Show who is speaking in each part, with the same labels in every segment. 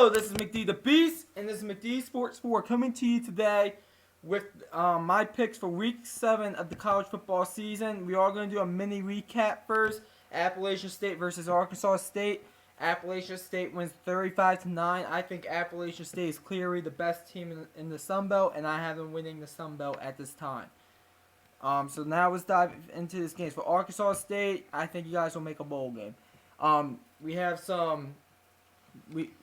Speaker 1: Hello, this is McD the Beast, and this is McD Sports 4 coming to you today with my picks for Week 7 of the college football season. We are going to do a mini recap first. Appalachian State versus Arkansas State. Appalachian State wins 35-9. I think Appalachian State is clearly the best team in the Sun Belt, and I have them winning the Sun Belt at this time. So now let's dive into this game. For Arkansas State, I think you guys will make a bowl game. We have some...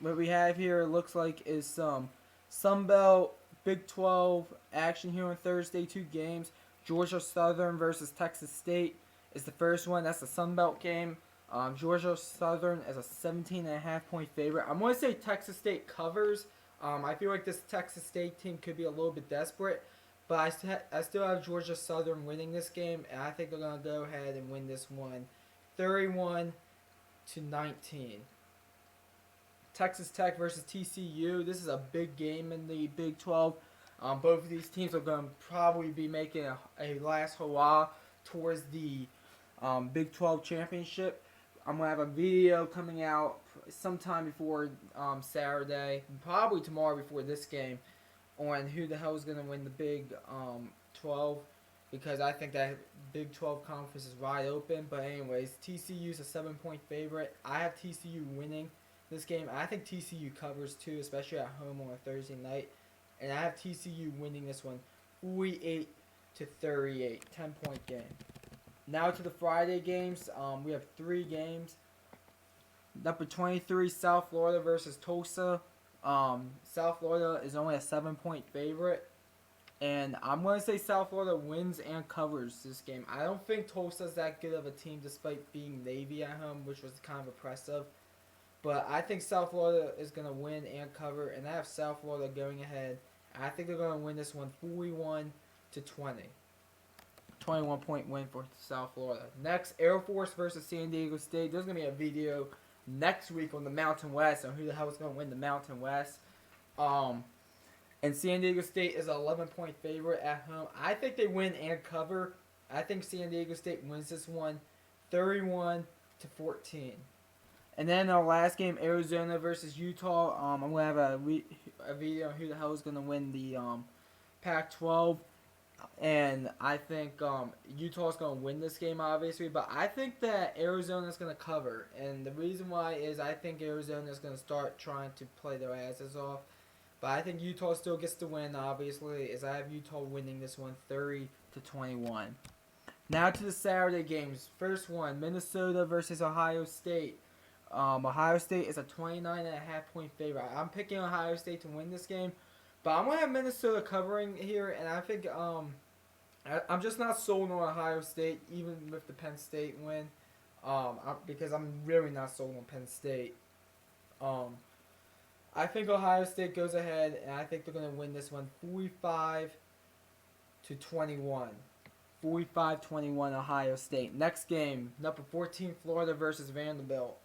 Speaker 1: what we have here looks like is some Sun Belt Big 12 action here on Thursday. 2 games. Georgia Southern versus Texas State is the first one. That's the Sun Belt game. Georgia Southern is a 17.5 point favorite. I'm going to say Texas State covers. I feel like this Texas State team could be a little bit desperate, but I still have Georgia Southern winning this game, and I think they're going to go ahead and win this one 31-19. Texas Tech versus TCU. This is a big game in the Big 12. Both of these teams are going to probably be making a last hurrah towards the Big 12 championship. I'm going to have a video coming out sometime before Saturday, probably tomorrow before this game, on who the hell is going to win the Big 12, because I think that Big 12 conference is wide open. But anyways, TCU is a 7-point favorite. I have TCU winning this game. I think TCU covers too, especially at home on a Thursday night. And I have TCU winning this one 48-38, 10-point game. Now to the Friday games. We have 3 games. Number 23, South Florida versus Tulsa. South Florida is only a 7-point favorite. And I'm going to say South Florida wins and covers this game. I don't think Tulsa's that good of a team despite being Navy at home, which was kind of impressive. But I think South Florida is going to win and cover, and I have South Florida going ahead. I think they're going to win this one 41-20. 21-point win for South Florida. Next, Air Force versus San Diego State. There's going to be a video next week on the Mountain West on who the hell is going to win the Mountain West. And San Diego State is an 11-point favorite at home. I think they win and cover. I think San Diego State wins this one 31-14. And then our last game, Arizona versus Utah. I'm going to have a video on who the hell is going to win the Pac-12. And I think Utah is going to win this game, obviously. But I think that Arizona is going to cover. And the reason why is I think Arizona is going to start trying to play their asses off. But I think Utah still gets to win, obviously, as I have Utah winning this one 30-21. Now to the Saturday games. First one, Minnesota versus Ohio State. Ohio State is a 29.5-point favorite. I'm picking Ohio State to win this game, but I'm going to have Minnesota covering here, and I think I'm just not sold on Ohio State, even with the Penn State win, because I'm really not sold on Penn State. I think Ohio State goes ahead, and I think they're going to win this one 45-21. 45-21 Ohio State. Next game, number 14 Florida versus Vanderbilt.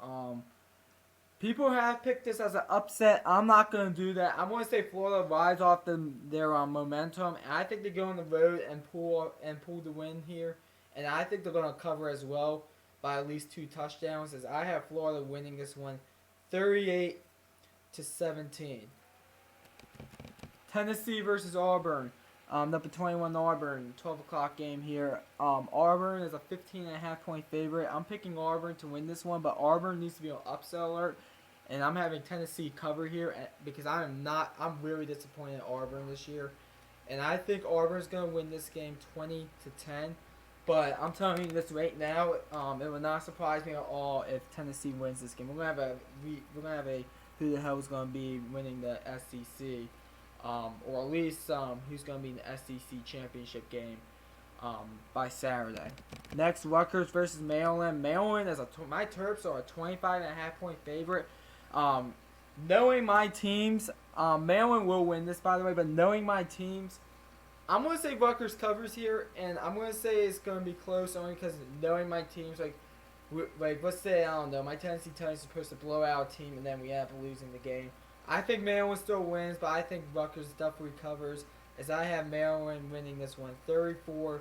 Speaker 1: People have picked this as an upset. I'm not going to do that. I'm going to say Florida rides off their momentum. And I think they go on the road and pull the win here. And I think they're going to cover as well by at least 2 touchdowns, as I have Florida winning this one 38-17. Tennessee versus Auburn. Number 21 Auburn, 12 o'clock game here. Auburn is a 15.5-point favorite. I'm picking Auburn to win this one, but Auburn needs to be on upset alert. And I'm having Tennessee cover here because I'm really disappointed in Auburn this year. And I think Auburn's going to win this game 20-10. But I'm telling you this right now, it would not surprise me at all if Tennessee wins this game. We're going to have a who the hell is going to be winning the SEC. Or at least who's going to be in the SEC championship game by Saturday. Next, Rutgers versus Maryland. Maryland my Terps are a 25.5-point favorite. Knowing my teams, Maryland will win this, by the way. But knowing my teams, I'm going to say Rutgers covers here, and I'm going to say it's going to be close only because knowing my teams, like let's say I don't know, my Tennessee Titans are supposed to blow out a team, and then we end up losing the game. I think Maryland still wins, but I think Rutgers definitely covers, as I have Maryland winning this one 34-27.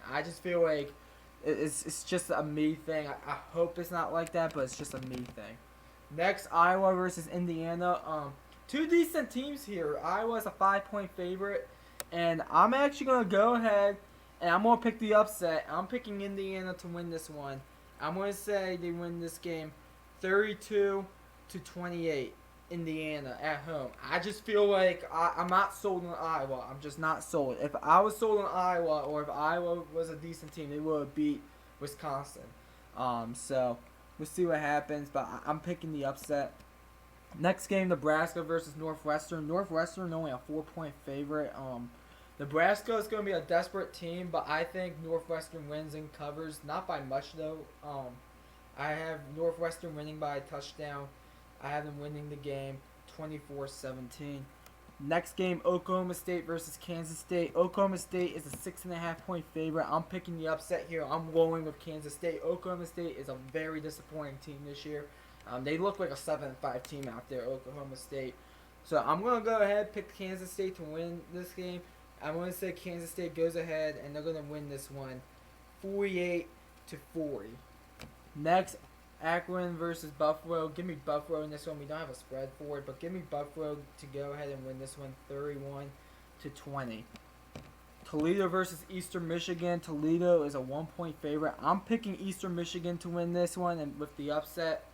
Speaker 1: I just feel like it's just a me thing. I hope it's not like that, but it's just a me thing. Next, Iowa versus Indiana. Two decent teams here. Iowa's a 5-point favorite, and I'm actually gonna go ahead and I'm gonna pick the upset. I'm picking Indiana to win this one. I'm gonna say they win this game, 32-28. Indiana at home. I just feel like I'm not sold on Iowa. I'm just not sold. If I was sold on Iowa, or if Iowa was a decent team, they would have beat Wisconsin. So we'll see what happens, but I'm picking the upset. Next game, Nebraska versus Northwestern. Northwestern only a 4-point favorite. Nebraska is going to be a desperate team, but I think Northwestern wins and covers. Not by much, though. I have Northwestern winning by a touchdown. I have them winning the game 24-17. Next game, Oklahoma State versus Kansas State. Oklahoma State is a 6.5-point favorite. I'm picking the upset here. I'm rolling with Kansas State. Oklahoma State is a very disappointing team this year. They look like a 7-5 team out there, Oklahoma State. So I'm going to go ahead and pick Kansas State to win this game. I'm going to say Kansas State goes ahead and they're going to win this one 48-40. Next, Akron versus Buffalo. Give me Buffalo in this one. We don't have a spread for it, but give me Buffalo to go ahead and win this one 31-20. Toledo versus Eastern Michigan. Toledo is a 1-point favorite. I'm picking Eastern Michigan to win this one and with the upset.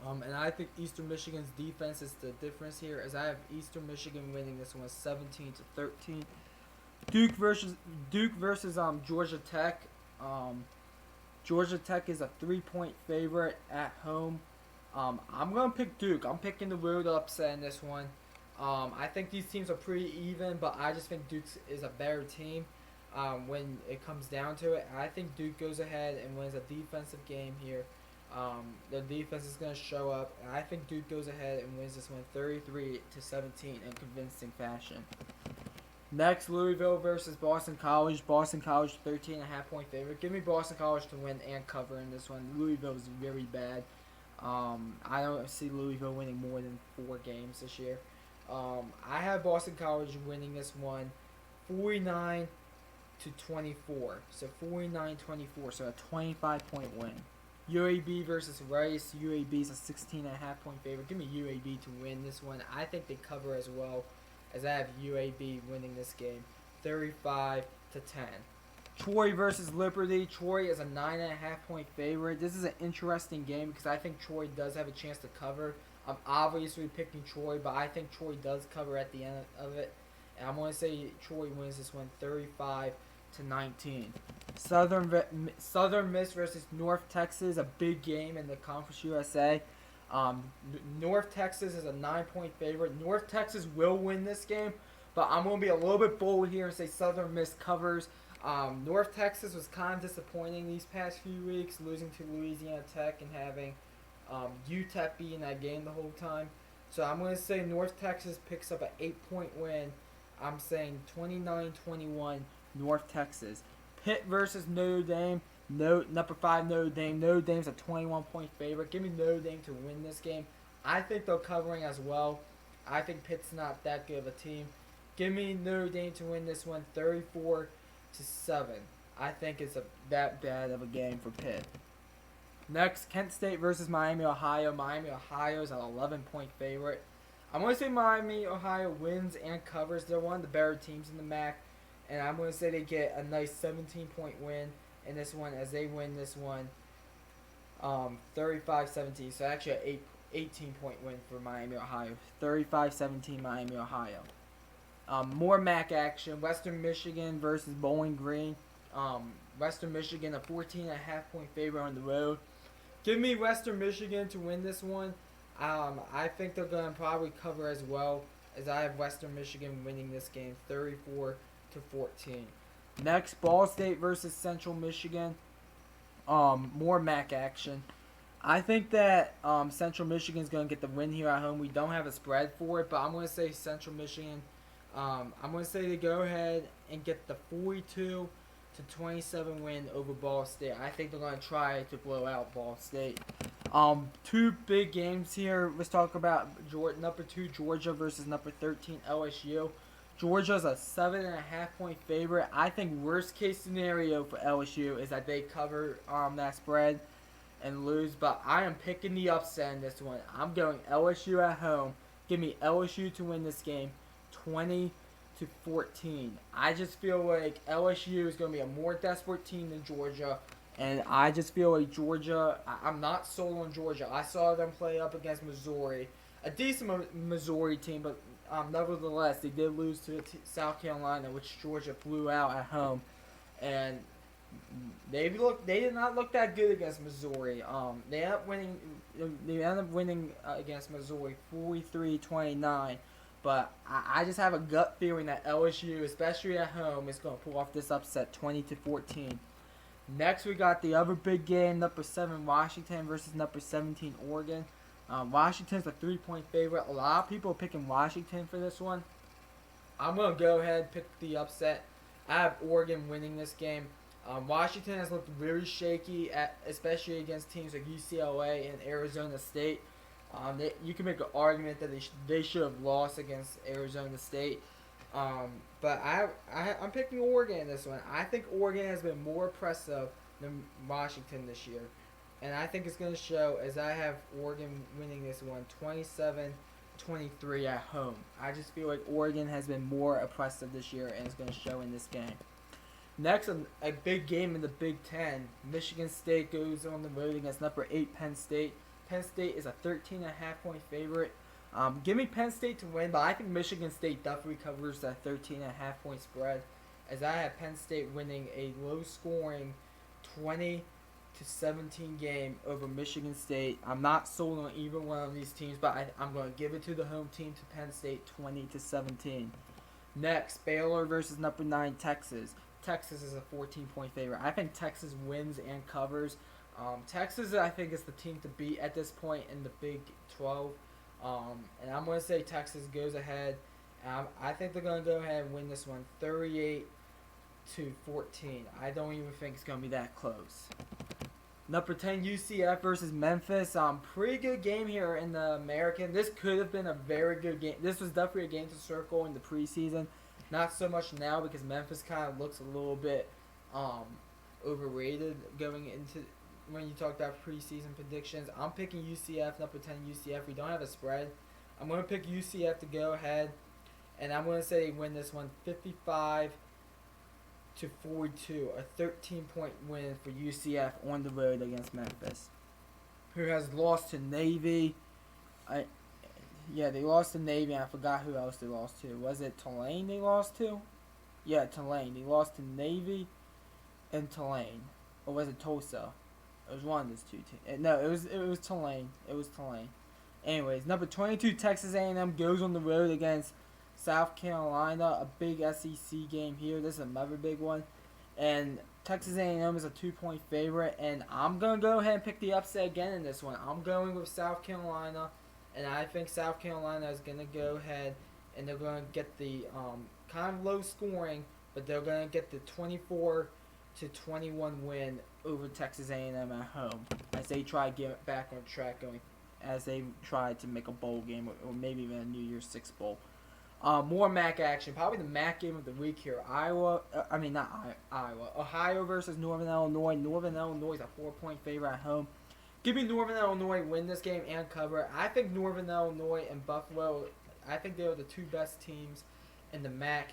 Speaker 1: And I think Eastern Michigan's defense is the difference here, as I have Eastern Michigan winning this one 17-13. Duke versus Georgia Tech. Georgia Tech is a 3-point favorite at home. I'm going to pick Duke. I'm picking the road upset in this one. I think these teams are pretty even, but I just think Duke is a better team when it comes down to it. I think Duke goes ahead and wins a defensive game here. The defense is going to show up, and I think Duke goes ahead and wins this one 33-17 in convincing fashion. Next, Louisville versus Boston College. Boston College 13.5-point favorite. Give me Boston College to win and cover in this one. Louisville is very bad. I don't see Louisville winning more than 4 games this year. I have Boston College winning this one 49-24. So 49-24. So a 25-point win. UAB versus Rice. UAB is a 16.5-point favorite. Give me UAB to win this one. I think they cover as well, as I have UAB winning this game 35-10. Troy versus Liberty. Troy is a 9.5-point favorite. This is an interesting game because I think Troy does have a chance to cover. I'm obviously picking Troy, but I think Troy does cover at the end of it. And I'm going to say Troy wins this one 35-19. Southern Miss versus North Texas, a big game in the Conference USA. North Texas is a 9-point favorite. North Texas will win this game, but I'm going to be a little bit bold here and say Southern Miss covers. North Texas was kind of disappointing these past few weeks, losing to Louisiana Tech and having UTEP be in that game the whole time. So I'm going to say North Texas picks up an 8-point win. I'm saying 29-21 North Texas. Pitt versus Notre Dame. Number 5 Notre Dame. Notre Dame's a 21-point favorite. Give me Notre Dame to win this game. I think they're covering as well. I think Pitt's not that good of a team. Give me Notre Dame to win this one 34-7. I think it's that bad of a game for Pitt. Next, Kent State versus Miami, Ohio. Miami, Ohio is an 11-point favorite. I'm going to say Miami, Ohio wins and covers. They're one of the better teams in the MAC. And I'm going to say they get a nice 17-point win in this one as they win this one 35-17. So actually an 18-point win for Miami, Ohio. 35-17 Miami, Ohio. More MAC action. Western Michigan versus Bowling Green. Western Michigan, a 14.5-point favorite on the road. Give me Western Michigan to win this one. I think they're going to probably cover as well, as I have Western Michigan winning this game 34-14. Next, Ball State versus Central Michigan. More MAC action. I think that Central Michigan is going to get the win here at home. We don't have a spread for it, but I'm going to say Central Michigan. I'm going to say they go ahead and get the 42-27 win over Ball State. I think they're going to try to blow out Ball State. 2 big games here. Let's talk about number 2 Georgia versus number 13 LSU. Georgia's a 7.5-point favorite. I think worst case scenario for LSU is that they cover that spread, and lose, but I am picking the upset in this one. I'm going LSU at home. Give me LSU to win this game, 20-14. I just feel like LSU is going to be a more desperate team than Georgia, and I just feel like Georgia. I'm not sold on Georgia. I saw them play up against Missouri, a decent Missouri team, but nevertheless they did lose to South Carolina, which Georgia blew out at home, and they did not look that good against Missouri. They ended up winning. They ended up winning against Missouri 43-29. But I just have a gut feeling that LSU, especially at home, is going to pull off this upset 20-14. Next, we got the other big game, number 7 Washington versus number 17 Oregon. Washington's a 3-point favorite. A lot of people are picking Washington for this one. I'm going to go ahead and pick the upset. I have Oregon winning this game. Washington has looked very shaky, especially against teams like UCLA and Arizona State. You can make an argument that they should have lost against Arizona State. But I'm picking Oregon in this one. I think Oregon has been more impressive than Washington this year. And I think it's going to show as I have Oregon winning this one 27-23 at home. I just feel like Oregon has been more impressive this year and it's going to show in this game. Next, a big game in the Big Ten. Michigan State goes on the road against number 8 Penn State. Penn State is a 13.5-point favorite. Give me Penn State to win, but I think Michigan State definitely covers that 13.5-point spread, as I have Penn State winning a low-scoring 20-17 game over Michigan State. I'm not sold on either one of these teams, but I'm going to give it to the home team, to Penn State, 20-17. Next, Baylor versus number 9 Texas. Texas is a 14-point favorite. I think Texas wins and covers. Texas, I think, is the team to beat at this point in the Big 12. And I'm going to say Texas goes ahead. I think they're going to go ahead and win this one 38-14. I don't even think it's going to be that close. Number 10, UCF versus Memphis. Pretty good game here in the American. This could have been a very good game. This was definitely a game to circle in the preseason. Not so much now because Memphis kind of looks a little bit overrated going into when you talk about preseason predictions. I'm picking UCF, number 10 UCF. We don't have a spread. I'm going to pick UCF to go ahead, and I'm going to say they win this one 55-42, a 13-point win for UCF on the road against Memphis, who has lost to Navy. They lost to Navy, and I forgot who else they lost to. Was it Tulane they lost to? Yeah, Tulane. They lost to Navy and Tulane. Or was it Tulsa? It was one of those two teams. No, it was Tulane. It was Tulane. Anyways, number 22 Texas A&M goes on the road against South Carolina. A big SEC game here. This is another big one. And Texas A&M is a 2-point favorite. And I'm going to go ahead and pick the upset again in this one. I'm going with South Carolina. And I think South Carolina is going to go ahead and they're going to get the kind of low scoring, but they're going to get the 24-21 win over Texas A&M at home as they try to get back on track, as they try to make a bowl game or maybe even a New Year's Six bowl. More MAC action, probably the MAC game of the week here. Ohio versus Northern Illinois. Northern Illinois is a 4-point favorite at home. Give me Northern Illinois win this game and cover. I think Northern Illinois and Buffalo, I think they're the two best teams in the MAC.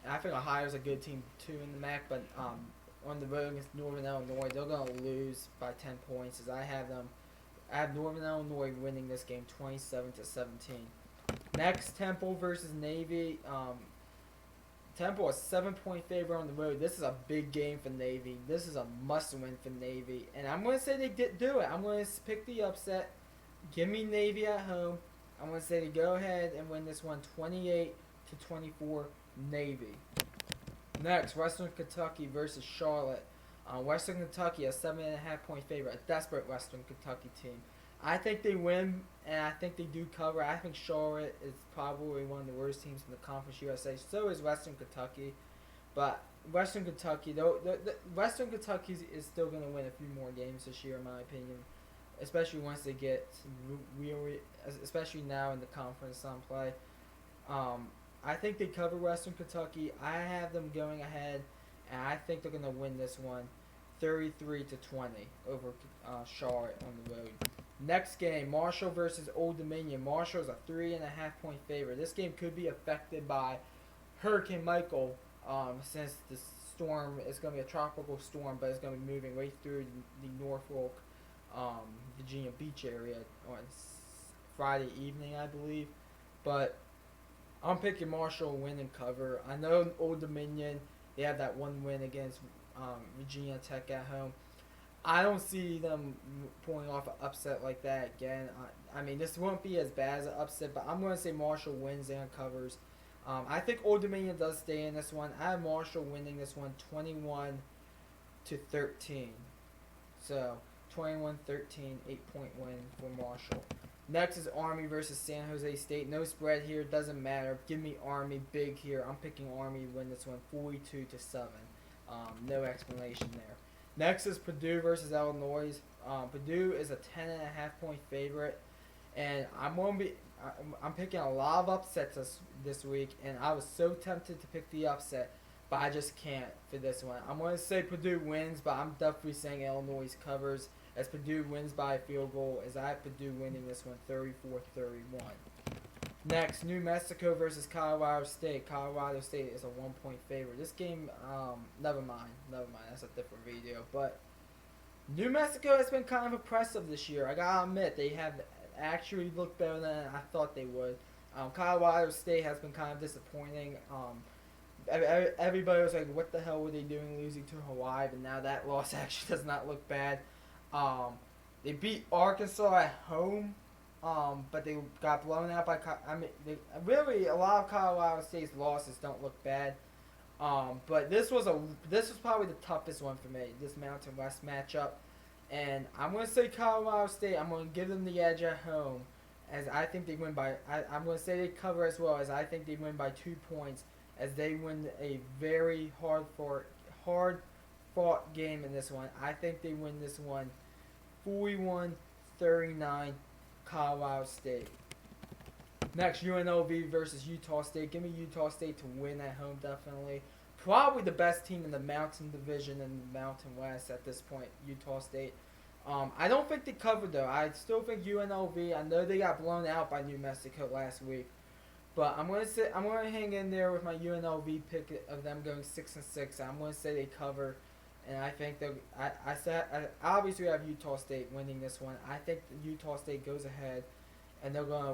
Speaker 1: I think Ohio's a good team too in the MAC, but on the road against Northern Illinois, they're going to lose by 10 points. As I have Northern Illinois winning this game 27-17. Next, Temple versus Navy. Temple a 7-point favorite on the road. This is a big game for Navy. This is a must-win for Navy. And I'm going to say they do it. I'm going to pick the upset. Give me Navy at home. I'm going to say they go ahead and win this one 28-24 Navy. Next, Western Kentucky versus Charlotte. Western Kentucky a 7.5-point favorite. A desperate Western Kentucky team. I think they win, and I think they do cover. I think Charlotte is probably one of the worst teams in the Conference USA. So is Western Kentucky. But Western Kentucky, Western Kentucky is still going to win a few more games this year, in my opinion. Especially once they get especially now in the conference on play. I think they cover Western Kentucky. I have them going ahead, and I think they're going to win this one 33-20 over Charlotte on the road. Next game, Marshall versus Old Dominion. Marshall is a 3.5 point favorite. This game could be affected by Hurricane Michael, since the storm is going to be a tropical storm, but it's going to be moving right through the Norfolk, Virginia Beach area on Friday evening, I believe. But I'm picking Marshall to win and cover. I know Old Dominion, they have that one win against Virginia Tech at home. I don't see them pulling off an upset like that again. I mean, this won't be as bad as an upset, but I'm going to say Marshall wins and covers. I think Old Dominion does stay in this one. I have Marshall winning this one 21-13. So, 21-13, 8-point win for Marshall. Next is Army versus San Jose State. No spread here. Doesn't matter. Give me Army big here. I'm picking Army to win this one 42-7. No explanation there. Next is Purdue versus Illinois. Purdue is a 10.5 point favorite, and I'm picking a lot of upsets this week, and I was so tempted to pick the upset, but I just can't for this one. I'm going to say Purdue wins, but I'm definitely saying Illinois covers as Purdue wins by a field goal, as I have Purdue winning this one 34-31. Next, New Mexico versus Colorado State. Colorado State is a 1-point favorite. This game, never mind. That's a different video. But New Mexico has been kind of impressive this year. I gotta admit, they have actually looked better than I thought they would. Colorado State has been kind of disappointing. Everybody was like, what the hell were they doing losing to Hawaii? But now that loss actually does not look bad. They beat Arkansas at home. But they got blown out by. Really, a lot of Colorado State's losses don't look bad. But this was probably the toughest one for me. This Mountain West matchup, and I'm gonna say Colorado State. I'm gonna give them the edge at home, as I think they win by. I'm gonna say they cover as well, as I think they win by 2 points, as they win a very hard fought game in this one. I think they win this one, 41-39. Colorado State. Next, UNLV versus Utah State. Give me Utah State to win at home, definitely. Probably the best team in the Mountain Division and the Mountain West at this point, Utah State. I don't think they covered, though. I still think UNLV, I know they got blown out by New Mexico last week, but I'm gonna hang in there with my UNLV pick of them going 6-6. I'm gonna say they cover. And I think that I obviously have Utah State winning this one. I think Utah State goes ahead, and they're gonna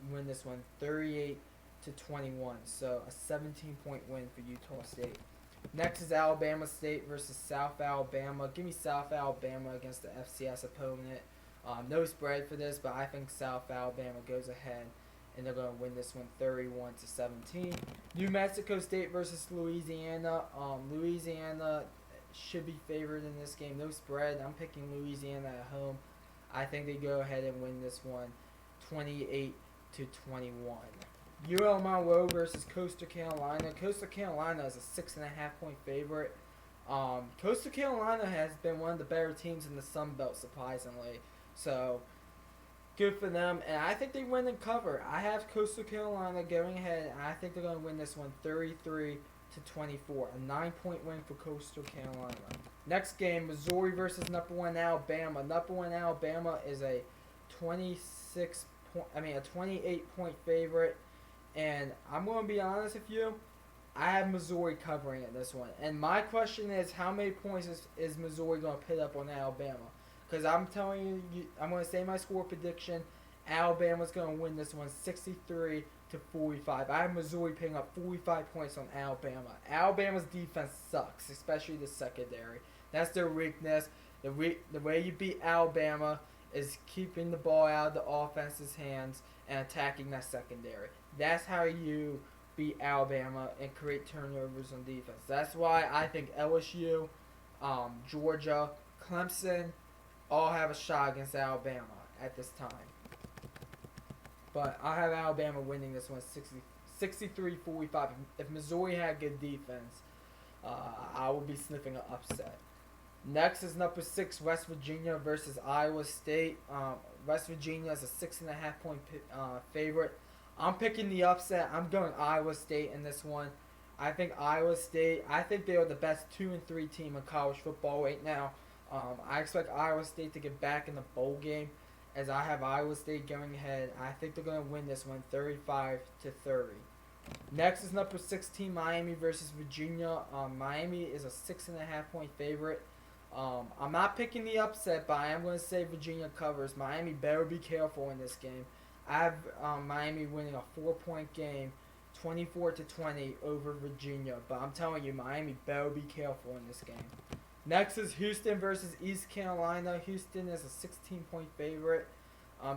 Speaker 1: win this one 38-21. So a 17-point win for Utah State. Next is Alabama State versus South Alabama. Give me South Alabama against the FCS opponent. No spread for this, but I think South Alabama goes ahead, and they're gonna win this one 31-17. New Mexico State versus Louisiana. Louisiana should be favored in this game. No spread. I'm picking Louisiana at home. I think they go ahead and win this one 28-21. UL Monroe versus Coastal Carolina. Coastal Carolina is a 6.5 point favorite. Coastal Carolina has been one of the better teams in the Sun Belt, surprisingly. So good for them, and I think they win and cover. I have Coastal Carolina going ahead, and I think they're going to win this one 33-24, a 9-point win for Coastal Carolina. Next game, Missouri versus number 1 Alabama. Number 1 Alabama is a 28-point favorite, and I'm going to be honest with you, I have Missouri covering in this one. And my question is, how many points is Missouri going to put up on Alabama? Because I'm telling you, I'm going to say my score prediction, Alabama's going to win this one 63-45. I have Missouri picking up 45 points on Alabama. Alabama's defense sucks, especially the secondary. That's their weakness. The way you beat Alabama is keeping the ball out of the offense's hands and attacking that secondary. That's how you beat Alabama and create turnovers on defense. That's why I think LSU, Georgia, Clemson all have a shot against Alabama at this time. But I have Alabama winning this one 63-45. If Missouri had good defense, I would be sniffing an upset. Next is number 6, West Virginia versus Iowa State. West Virginia is a 6.5 point favorite. I'm picking the upset. I'm going Iowa State in this one. I think Iowa State. I think they are the best 2 and 3 team in college football right now. I expect Iowa State to get back in the bowl game, as I have Iowa State going ahead. I think they're going to win this one, 35-30. Next is number 16 Miami versus Virginia. Miami is a 6.5 point favorite. I'm not picking the upset, but I am going to say Virginia covers. Miami better be careful in this game. I have Miami winning a 4 point game, 24-20 over Virginia. But I'm telling you, Miami better be careful in this game. Next is Houston versus East Carolina. Houston is a 16 point favorite.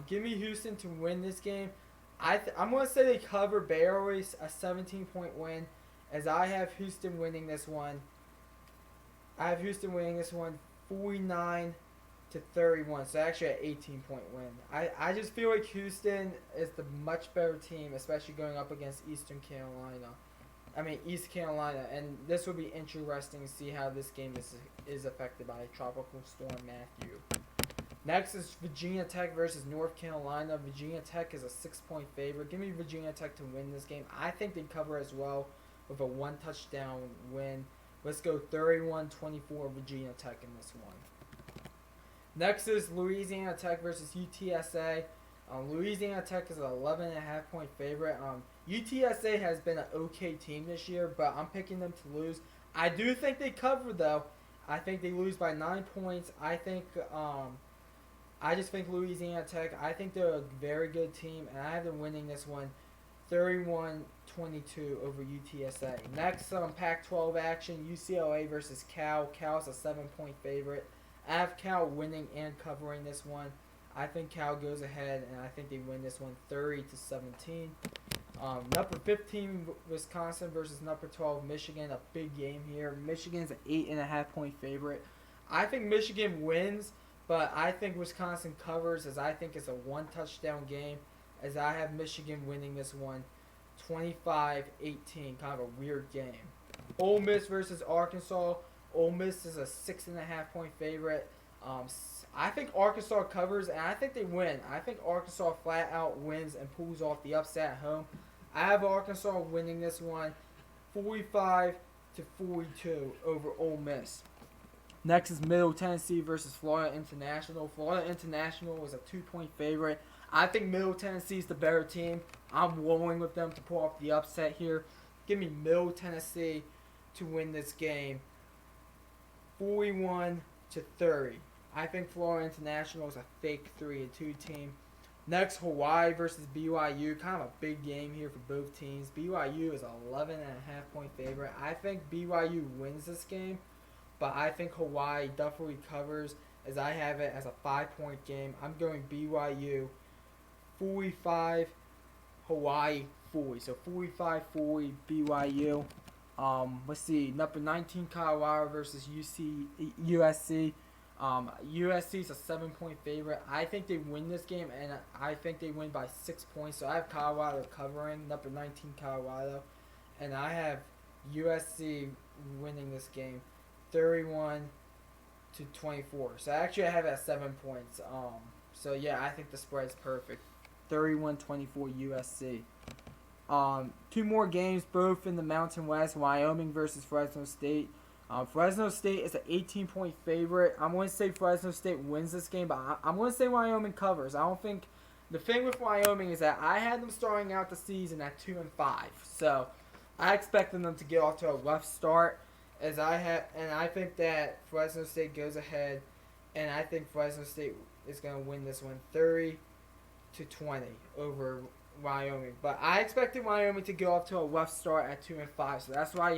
Speaker 1: Give me Houston to win this game. I'm going to say they cover Baylor, a 17 point win, as I have Houston winning this one. I have Houston winning this one 49-31, so actually an 18 point win. I just feel like Houston is the much better team, especially going up against East Carolina, and this will be interesting to see how this game is affected by Tropical Storm Matthew. Next is Virginia Tech versus North Carolina. Virginia Tech is a 6 point favorite. Give me Virginia Tech to win this game. I think they cover as well with a 1 touchdown win. Let's go 31-24 Virginia Tech in this one. Next is Louisiana Tech versus UTSA. Louisiana Tech is an 11.5 point favorite. UTSA has been an okay team this year, but I'm picking them to lose. I do think they cover, though. I think they lose by 9 points. I just think Louisiana Tech, I think they're a very good team, and I have them winning this one 31-22 over UTSA. Next, Pac-12 action, UCLA versus Cal. Cal's a 7 point favorite. I have Cal winning and covering this one. I think Cal goes ahead, and I think they win this one 30-17. Number 15, Wisconsin versus number 12, Michigan. A big game here. Michigan's an 8.5 point favorite. I think Michigan wins, but I think Wisconsin covers, as I think it's a 1 touchdown game, as I have Michigan winning this one 25-18. Kind of a weird game. Ole Miss versus Arkansas. Ole Miss is a 6.5 point favorite. I think Arkansas covers, and I think they win. I think Arkansas flat out wins and pulls off the upset at home. I have Arkansas winning this one 45-42 over Ole Miss. Next is Middle Tennessee versus Florida International. Florida International is a 2 point favorite. I think Middle Tennessee is the better team. I'm rolling with them to pull off the upset here. Give me Middle Tennessee to win this game 41-30. I think Florida International is a fake 3-2 team. Next, Hawaii versus BYU. Kind of a big game here for both teams. BYU is an 11.5 point favorite. I think BYU wins this game, but I think Hawaii definitely covers, as I have it as a 5 point game. I'm going BYU 45, Hawaii 40. So 45-40 BYU. Let's see. Number 19 Colorado versus USC. USC is a 7 point favorite. I think they win this game, and I think they win by 6 points. So I have Colorado covering, number 19 Colorado, and I have USC winning this game 31-24. So actually I have it at 7 points. So yeah, I think the spread's perfect. 31-24 USC. 2 more games, both in the Mountain West. Wyoming versus Fresno State. Fresno State is an 18 point favorite. I'm going to say Fresno State wins this game, but I'm going to say Wyoming covers. I don't think the thing with Wyoming is that I had them starting out the season at 2-5, so I expected them to get off to a rough start. And I think that Fresno State goes ahead, and I think Fresno State is going to win this one 30-20 over Wyoming. But I expected Wyoming to get off to a rough start at 2-5, so that's why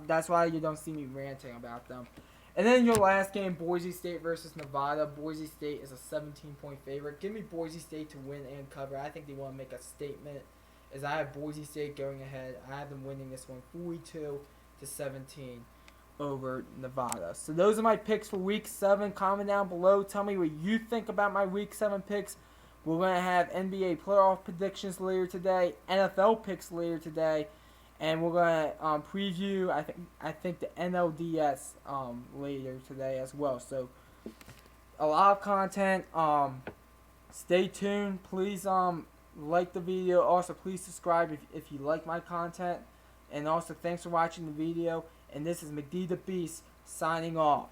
Speaker 1: that's why you don't see me ranting about them. And then your last game, Boise State versus Nevada. Boise State is a 17 point favorite. Give me Boise State to win and cover. I think they want to make a statement, as I have Boise State going ahead. I have them winning this one 42-17 over Nevada. So those are my picks for Week 7. Comment down below. Tell me what you think about my Week 7 picks. We're going to have NBA playoff predictions later today, NFL picks later today, and we're going to preview, I think the NLDS later today as well. So a lot of content. Stay tuned. Please like the video. Also, please subscribe if you like my content. And also, thanks for watching the video. And this is McD the Beast signing off.